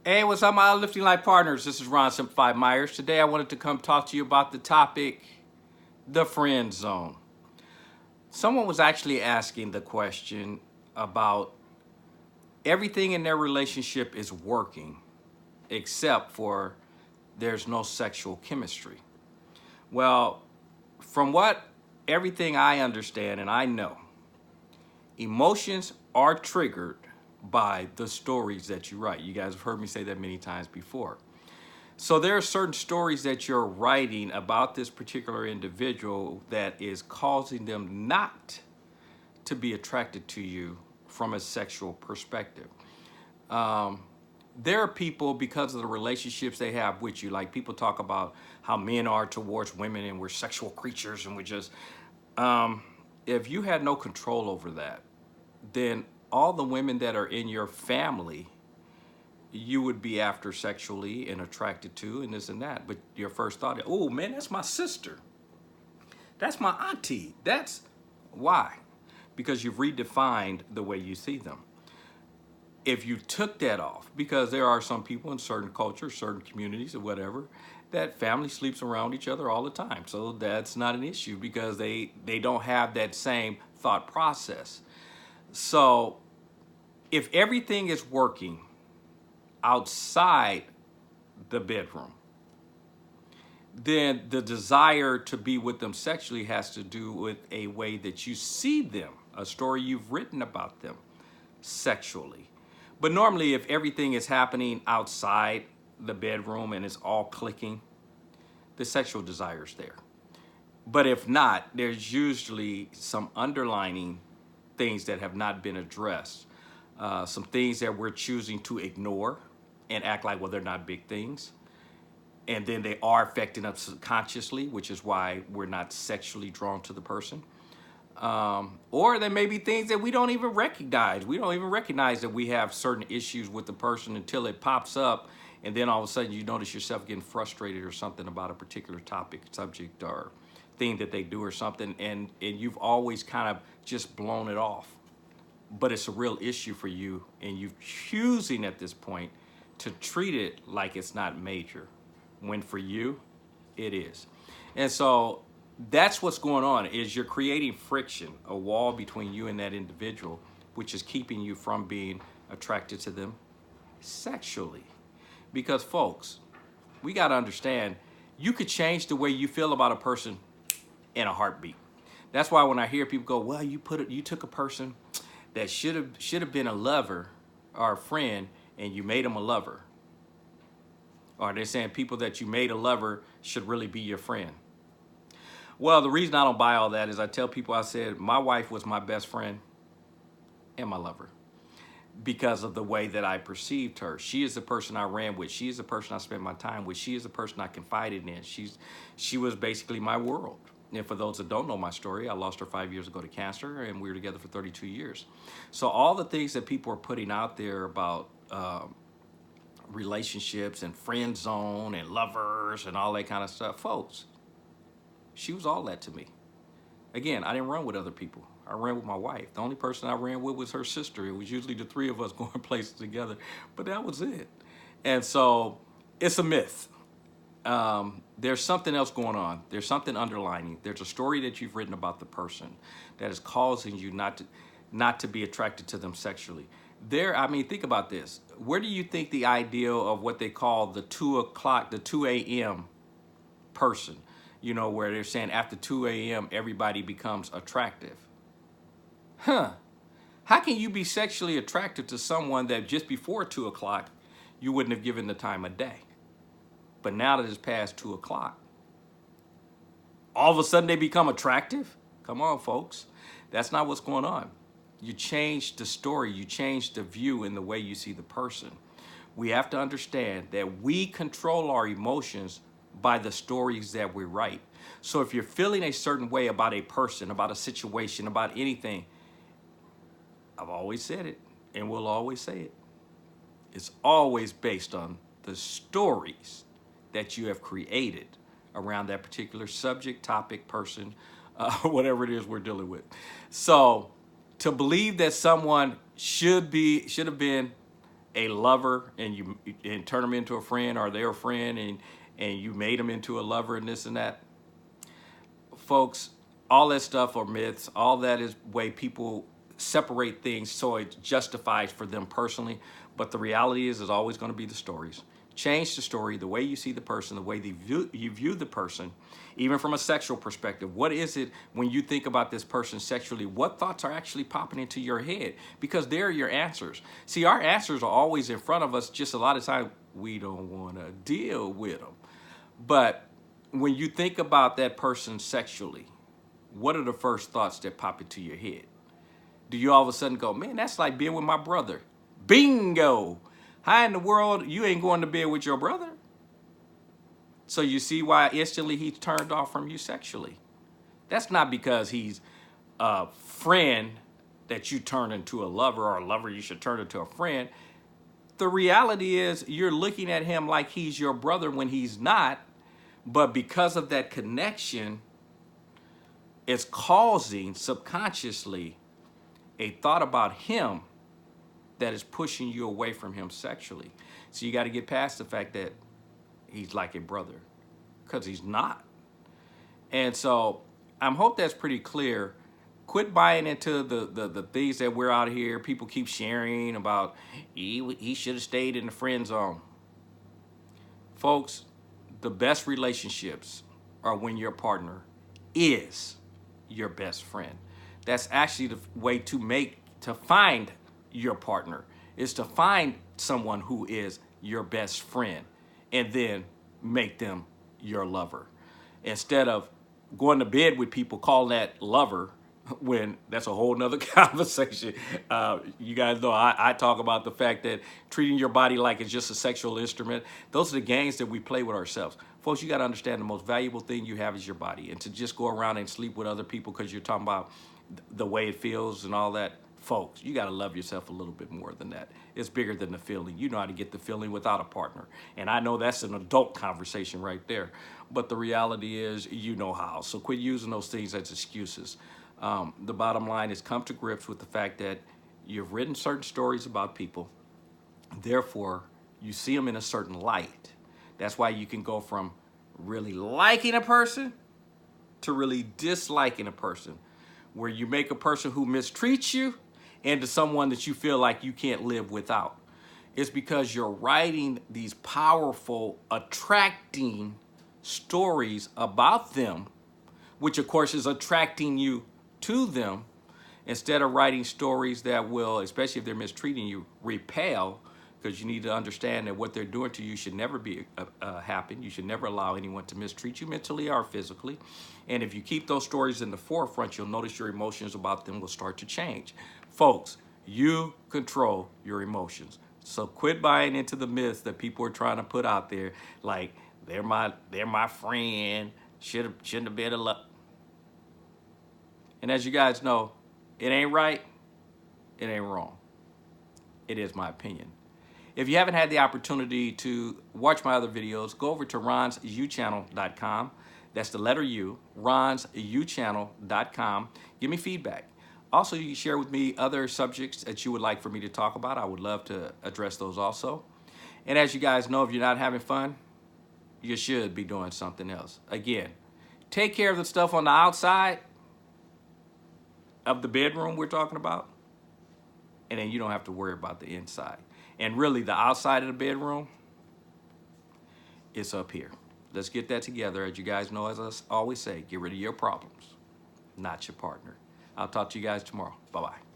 Hey, what's up, my Lifting Life partners? This is Ron Simplified Myers. Today, I wanted to come talk to you about the topic, the friend zone. Someone was actually asking the question about everything in their relationship is working except for there's no sexual chemistry. Well, from what everything I understand and I know, emotions are triggered by the stories that you write. You guys have heard me say that many times before. So there are certain stories that you're writing about this particular individual that is causing them not to be attracted to you from a sexual perspective. Um, there are people, because of the relationships they have with you, like people talk about how men are towards women and we're sexual creatures and we're just, um, if you had no control over that, then all the women that are in your family you would be after sexually and attracted to and this and that. But your first thought, oh man, that's my sister. That's my auntie. That's why. Because you've redefined the way you see them. If you took that off, because there are some people in certain cultures, certain communities or whatever, that family sleeps around each other all the time. So that's not an issue because they don't have that same thought process. So if everything is working outside the bedroom, then the desire to be with them sexually has to do with a way that you see them, a story you've written about them sexually. But normally, if everything is happening outside the bedroom and it's all clicking, the sexual desire is there. But if not, there's usually some underlining things that have not been addressed, some things that we're choosing to ignore and act like, well, they're not big things. And then they are affecting us subconsciously, which is why we're not sexually drawn to the person. Or there may be things that we don't even recognize. We don't even recognize that we have certain issues with the person until it pops up. And then all of a sudden you notice yourself getting frustrated or something about a particular topic, subject, or thing that they do or something. And you've always kind of just blown it off. But it's a real issue for you. And you're choosing at this point to treat it like it's not major, when for you, it is. And so that's what's going on is you're creating friction, a wall between you and that individual, which is keeping you from being attracted to them sexually. Because folks, we got to understand, you could change the way you feel about a person in a heartbeat. That's why when I hear people go, well, you took a person that should have been a lover or a friend and you made him a lover. Or they're saying people that you made a lover should really be your friend. Well, the reason I don't buy all that is I tell people, I said, my wife was my best friend and my lover because of the way that I perceived her. She is the person I ran with. She is the person I spent my time with. She is the person I confided in. She was basically my world. And for those that don't know my story, I lost her 5 years ago to cancer, and we were together for 32 years. So all the things that people are putting out there about relationships and friend zone and lovers and all that kind of stuff, folks, she was all that to me. Again, I didn't run with other people. I ran with my wife. The only person I ran with was her sister. It was usually the three of us going places together, but that was it. And so it's a myth. There's something else going on. There's something underlining. There's a story that you've written about the person that is causing you not to be attracted to them sexually. I mean, think about this. Where do you think the ideal of what they call the 2 o'clock, the 2 a.m. person, where they're saying after 2 a.m. everybody becomes attractive? Huh. How can you be sexually attracted to someone that just before 2 o'clock you wouldn't have given the time of day? But now that it's past 2 o'clock, all of a sudden they become attractive? Come on, folks. That's not what's going on. You change the story, you change the view and the way you see the person. We have to understand that we control our emotions by the stories that we write. So if you're feeling a certain way about a person, about a situation, about anything, I've always said it and will always say it. It's always based on the stories that you have created around that particular subject, topic, person, whatever it is we're dealing with. So to believe that someone should have been a lover and you turn them into a friend, or they're a friend and you made them into a lover and this and that. Folks, all that stuff are myths. All that is way people separate things so it justifies for them personally. But the reality is always going to be the stories. Change the story, the way you see the person, the way you view the person, even from a sexual perspective. What is it when you think about this person sexually? What thoughts are actually popping into your head? Because they're your answers. See, our answers are always in front of us. Just a lot of times we don't want to deal with them. But when you think about that person sexually, what are the first thoughts that pop into your head? Do you all of a sudden go, man, that's like being with my brother? Bingo! How in the world you ain't going to bed with your brother? So you see why instantly he's turned off from you sexually. That's not because he's a friend that you turn into a lover, or a lover you should turn into a friend. The reality is you're looking at him like he's your brother when he's not, but because of that connection, it's causing subconsciously a thought about him that is pushing you away from him sexually. So you got to get past the fact that he's like a brother, because he's not. And so I hope that's pretty clear. Quit buying into the things that we're out here. People keep sharing about he should have stayed in the friend zone. Folks, the best relationships are when your partner is your best friend. That's actually the way to find your partner, is to find someone who is your best friend and then make them your lover. Instead of going to bed with people, call that lover, when that's a whole nother conversation. You guys know I talk about the fact that treating your body like it's just a sexual instrument. Those are the games that we play with ourselves. Folks, you got to understand the most valuable thing you have is your body. And to just go around and sleep with other people because you're talking about the way it feels and all that, folks, you got to love yourself a little bit more than that. It's bigger than the feeling. You know how to get the feeling without a partner. And I know that's an adult conversation right there. But the reality is, you know how. So quit using those things as excuses. The bottom line is come to grips with the fact that you've written certain stories about people. Therefore, you see them in a certain light. That's why you can go from really liking a person to really disliking a person, where you make a person who mistreats you into someone that you feel like you can't live without. It's because you're writing these powerful, attracting stories about them, which of course is attracting you to them, instead of writing stories that will, especially if they're mistreating you, repel, because you need to understand that what they're doing to you should never be happen. You should never allow anyone to mistreat you mentally or physically. And if you keep those stories in the forefront, you'll notice your emotions about them will start to change. Folks, you control your emotions. So quit buying into the myths that people are trying to put out there, like they're my friend, shouldn't have been a love. And as you guys know, it ain't right, it ain't wrong. It is my opinion. If you haven't had the opportunity to watch my other videos, go over to ronsuchannel.com. That's the letter U, ronsuchannel.com. Give me feedback. Also, you can share with me other subjects that you would like for me to talk about. I would love to address those also. And as you guys know, if you're not having fun, you should be doing something else. Again, take care of the stuff on the outside of the bedroom we're talking about, and then you don't have to worry about the inside. And really, the outside of the bedroom is up here. Let's get that together. As you guys know, as I always say, get rid of your problems, not your partner. I'll talk to you guys tomorrow. Bye-bye.